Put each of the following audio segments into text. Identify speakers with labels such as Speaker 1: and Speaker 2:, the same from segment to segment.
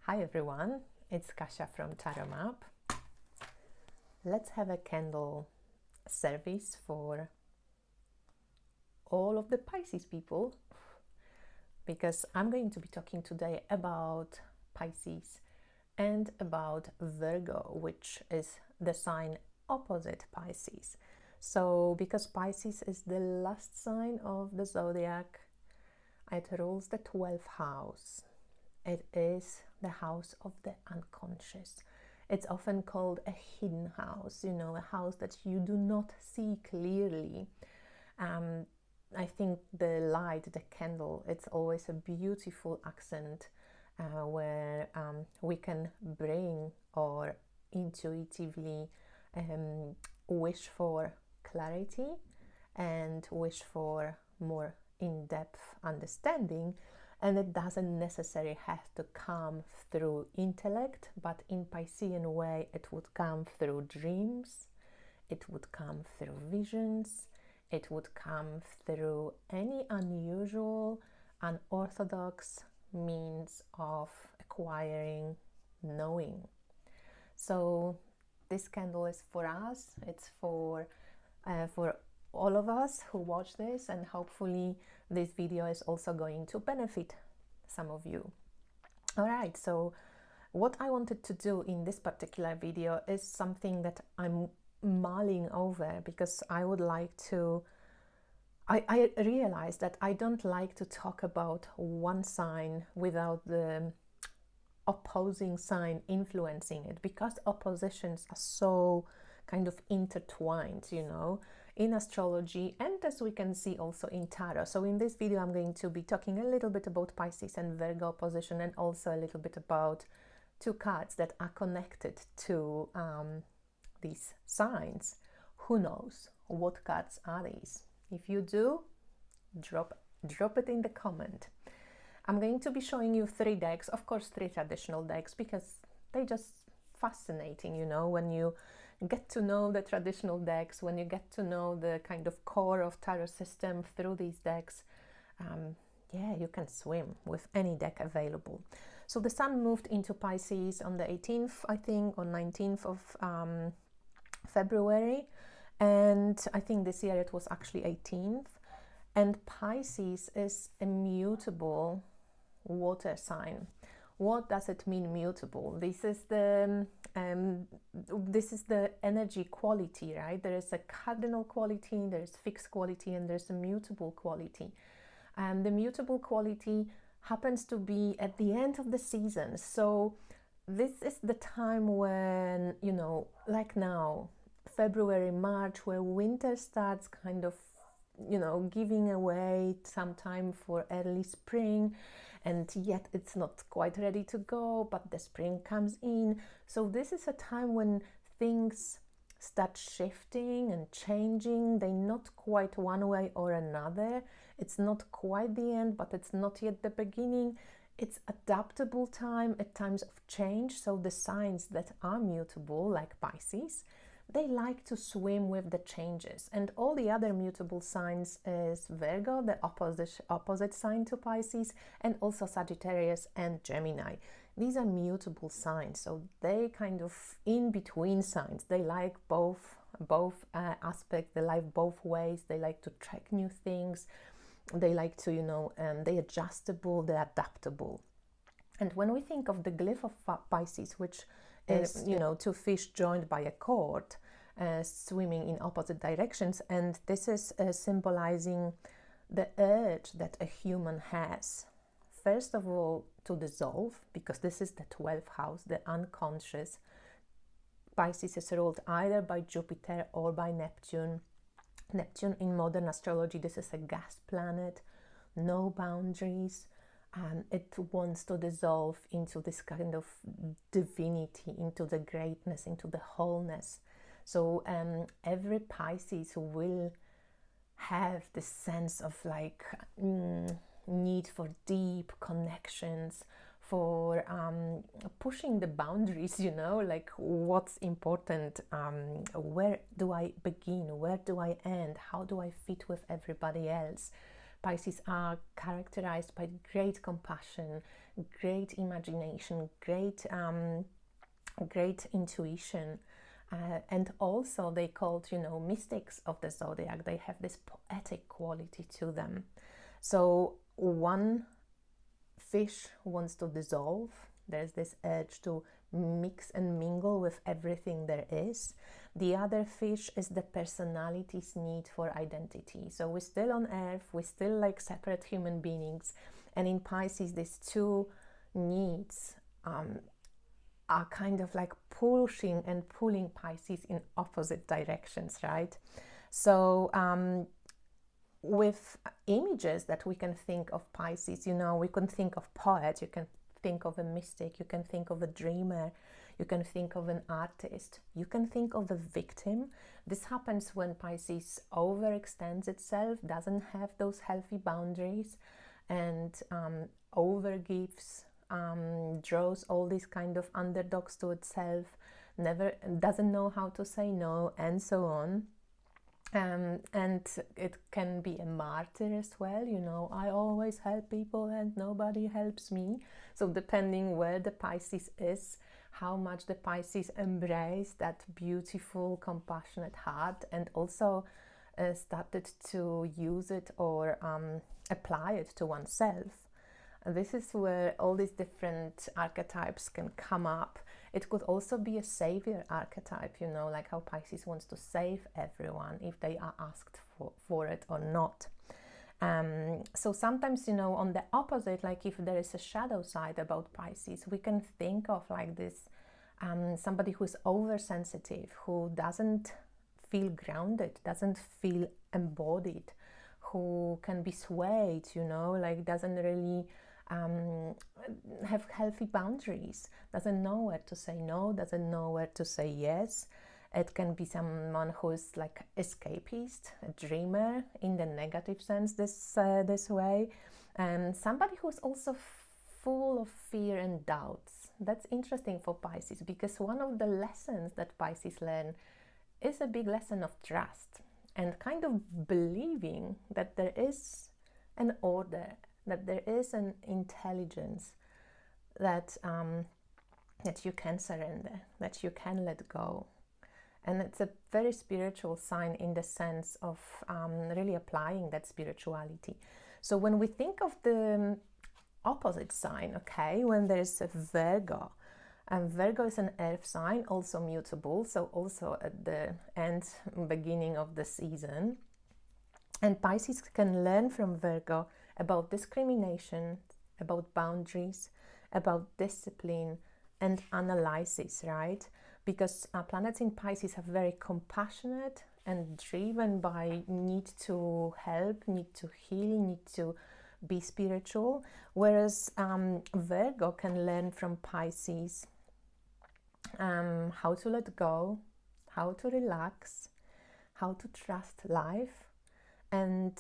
Speaker 1: Hi everyone, it's Kasia from tarotmap. Let's have a candle service for all of the Pisces people, because I'm going to be talking today about Pisces and about Virgo, which is the sign opposite Pisces. So because Pisces is the last sign of the zodiac, it rules the 12th house. It is the house of the unconscious. It's often called a hidden house, a house that you do not see clearly. I think the light, the candle, it's always a beautiful accent where we can bring or intuitively wish for clarity and wish for more in-depth understanding. And it doesn't necessarily have to come through intellect, but in Piscean way, it would come through dreams, it would come through visions, it would come through any unusual, unorthodox means of acquiring knowing. So this candle is for us, it's for all of us who watch this, and hopefully this video is also going to benefit some of you. All right, so what I wanted to do in this particular video is something that I'm mulling over, because I would like to I realized that I don't like to talk about one sign without the opposing sign influencing it, because oppositions are so kind of intertwined, in astrology, and as we can see also in tarot. So in this video I'm going to be talking a little bit about Pisces and Virgo opposition, and also a little bit about two cards that are connected to these signs. Who knows what cards are these? If you do, drop it in the comment. I'm going to be showing you three decks, of course 3 traditional decks, because they're just fascinating, when you get to know the traditional decks, when you get to know the kind of core of tarot system through these decks, you can swim with any deck available. So the sun moved into Pisces on the 18th, I think, or 19th of February, and I think this year it was actually 18th. And Pisces is a mutable water sign. What does it mean, mutable? This is the energy quality, right? There is a cardinal quality, there is fixed quality, and there's a mutable quality. And the mutable quality happens to be at the end of the season. So this is the time when, like now, February, March, where winter starts kind of, giving away some time for early spring, and yet it's not quite ready to go, but the spring comes in. So this is a time when things start shifting and changing. They're not quite one way or another. It's not quite the end, but it's not yet the beginning. It's adaptable time, at times of change. So the signs that are mutable, like Pisces, they like to swim with the changes. And all the other mutable signs is Virgo, the opposite sign to Pisces, and also Sagittarius and Gemini. These are mutable signs, so they kind of in between signs. They like both aspects. They like both ways. They like to track new things. They like to, they're adjustable, they're adaptable. And when we think of the glyph of Pisces, which is, two fish joined by a cord, swimming in opposite directions, and this is symbolizing the urge that a human has, first of all, to dissolve, because this is the 12th house, the unconscious. Pisces is ruled either by Jupiter or by Neptune. Neptune in modern astrology, this is a gas planet, no boundaries. It wants to dissolve into this kind of divinity, into the greatness, into the wholeness. So every Pisces will have this sense of need for deep connections, for pushing the boundaries, like what's important, where do I begin, where do I end, how do I fit with everybody else. Pisces are characterized by great compassion, great imagination, great intuition, and also they called, mystics of the zodiac. They have this poetic quality to them. So one fish wants to dissolve. There's this urge to mix and mingle with everything there is. The other fish is the personality's need for identity. So we're still on Earth, we're still like separate human beings. And in Pisces, these two needs are kind of like pushing and pulling Pisces in opposite directions, right? So with images that we can think of Pisces, we can think of poet, you can think of a mystic, you can think of a dreamer, you can think of an artist, you can think of a victim. This happens when Pisces overextends itself, doesn't have those healthy boundaries, and overgives, draws all these kind of underdogs to itself, never doesn't know how to say no, and so on. And it can be a martyr as well, I always help people and nobody helps me. So depending where the Pisces is, how much the Pisces embrace that beautiful, compassionate heart, and also started to use it or apply it to oneself. This is where all these different archetypes can come up. It could also be a savior archetype, like how Pisces wants to save everyone if they are asked for it or not. So sometimes, on the opposite, like if there is a shadow side about Pisces, we can think of like this, somebody who's oversensitive, who doesn't feel grounded, doesn't feel embodied, who can be swayed, like doesn't really have healthy boundaries, doesn't know where to say no, doesn't know where to say yes. It can be someone who is like escapist, a dreamer in the negative sense this way, and somebody who's also full of fear and doubts. That's interesting for Pisces, because one of the lessons that Pisces learn is a big lesson of trust and kind of believing that there is an order, that there is an intelligence, that that you can surrender, that you can let go. And it's a very spiritual sign in the sense of really applying that spirituality. So when we think of the opposite sign, okay, when there's a Virgo, and Virgo is an earth sign, also mutable, so also at the beginning of the season. And Pisces can learn from Virgo about discrimination, about boundaries, about discipline and analysis, right? Because planets in Pisces are very compassionate and driven by need to help, need to heal, need to be spiritual, whereas Virgo can learn from Pisces how to let go, how to relax, how to trust life. And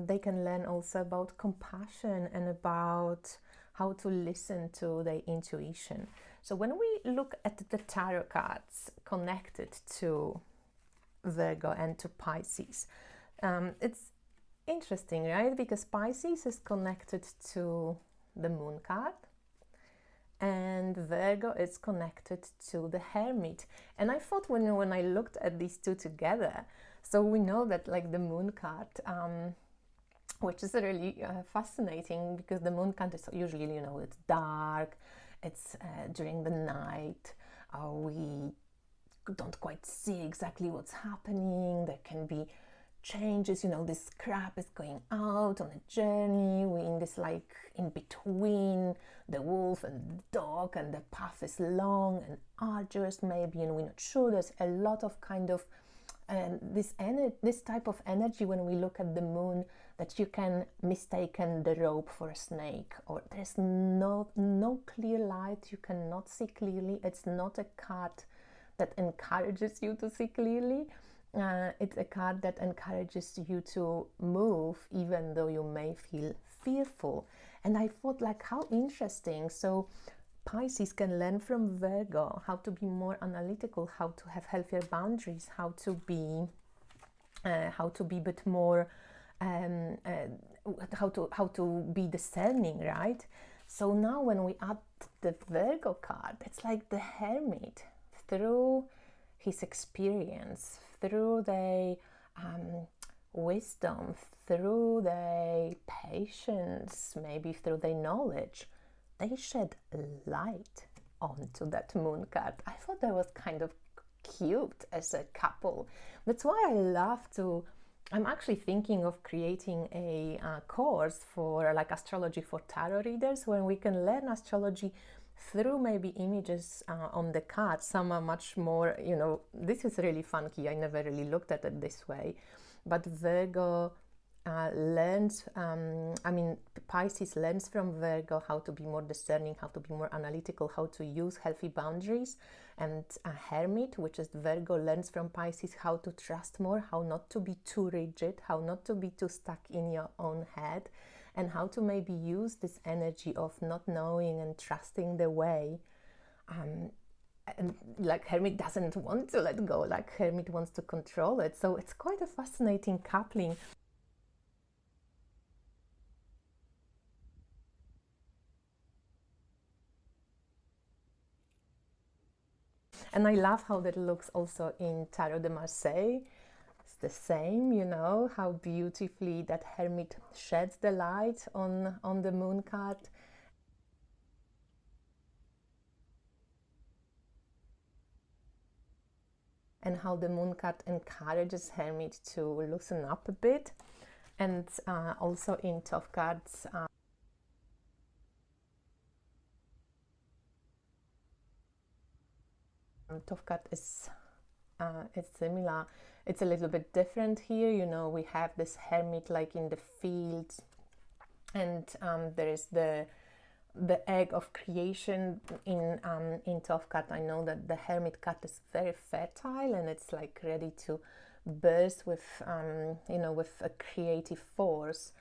Speaker 1: they can learn also about compassion and about how to listen to their intuition. So when we look at the tarot cards connected to Virgo and to Pisces, it's interesting, right? Because Pisces is connected to the Moon card, and Virgo is connected to the Hermit. And I thought when I looked at these two together, so we know that like the Moon card, which is really fascinating, because the Moon card is usually, it's dark, it's during the night, we don't quite see exactly what's happening, there can be changes, this crab is going out on a journey, we're in this like in between the wolf and the dog, and the path is long and arduous maybe, and we're not sure. There's a lot of kind of this type of energy when we look at the moon, that you can mistaken the rope for a snake, or there's no clear light, you cannot see clearly. It's not a card that encourages you to see clearly. It's a card that encourages you to move even though you may feel fearful. And I thought, like, how interesting. So Pisces can learn from Virgo how to be more analytical, how to have healthier boundaries, how to be a bit more how to be discerning, right? So now when we add the Virgo card, it's like the hermit, through his experience, through the wisdom, through the patience, maybe through the knowledge, they shed light onto that moon card. I thought that was kind of cute as a couple. That's why I love to. I'm actually thinking of creating a course for like astrology for tarot readers, when we can learn astrology through maybe images on the cards. Some are much more, this is really funky. I never really looked at it this way. But Virgo learns, Pisces learns from Virgo how to be more discerning, how to be more analytical, how to use healthy boundaries. And a Hermit, which is Virgo, learns from Pisces how to trust more, how not to be too rigid, how not to be too stuck in your own head, and how to maybe use this energy of not knowing and trusting the way. And like Hermit doesn't want to let go, like Hermit wants to control it. So it's quite a fascinating coupling. And I love how that looks also in Tarot de Marseille. It's the same, how beautifully that Hermit sheds the light on the moon card. And how the moon card encourages Hermit to loosen up a bit. And also in Tough cards, Tough card is it's similar. It's a little bit different here. We have this Hermit like in the fields, and there is the egg of creation in Tough card. I know that the Hermit card is very fertile, and it's like ready to burst with with a creative force.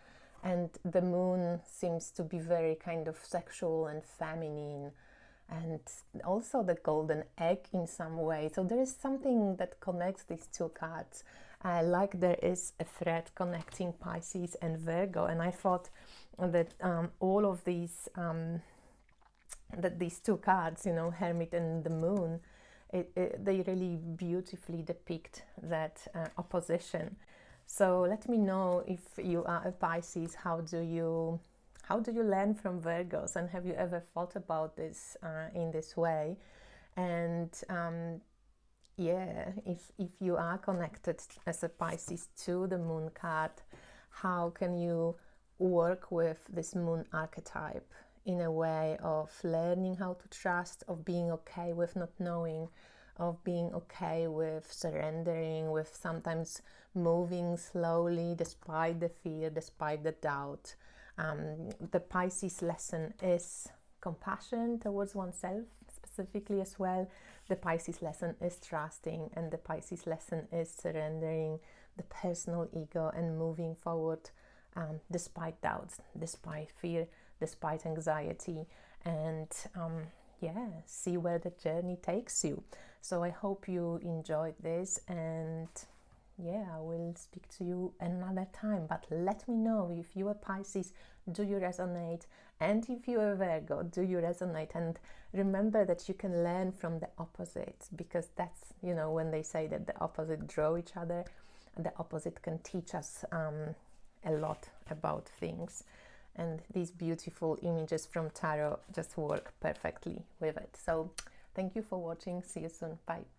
Speaker 1: And the moon seems to be very kind of sexual and feminine, and also the golden egg in some way. So there is something that connects these two cards, like there is a thread connecting Pisces and Virgo. And I thought that all of these that these two cards, Hermit and the moon, they really beautifully depict that opposition. So let me know, if you are a Pisces, how do you learn from Virgos, and have you ever thought about this in this way? And if you are connected as a Pisces to the moon card, how can you work with this moon archetype in a way of learning how to trust, of being okay with not knowing, of being okay with surrendering, with sometimes moving slowly despite the fear, despite the doubt. The Pisces lesson is compassion towards oneself specifically as well. The Pisces lesson is trusting, and the Pisces lesson is surrendering the personal ego and moving forward despite doubts, despite fear, despite anxiety, and see where the journey takes you. So I hope you enjoyed this, and I will speak to you another time. But let me know, if you are Pisces, do you resonate? And if you are Virgo, do you resonate? And remember that you can learn from the opposite, because that's, when they say that the opposite draw each other, the opposite can teach us a lot about things. And these beautiful images from tarot just work perfectly with it. So thank you for watching. See you soon. Bye.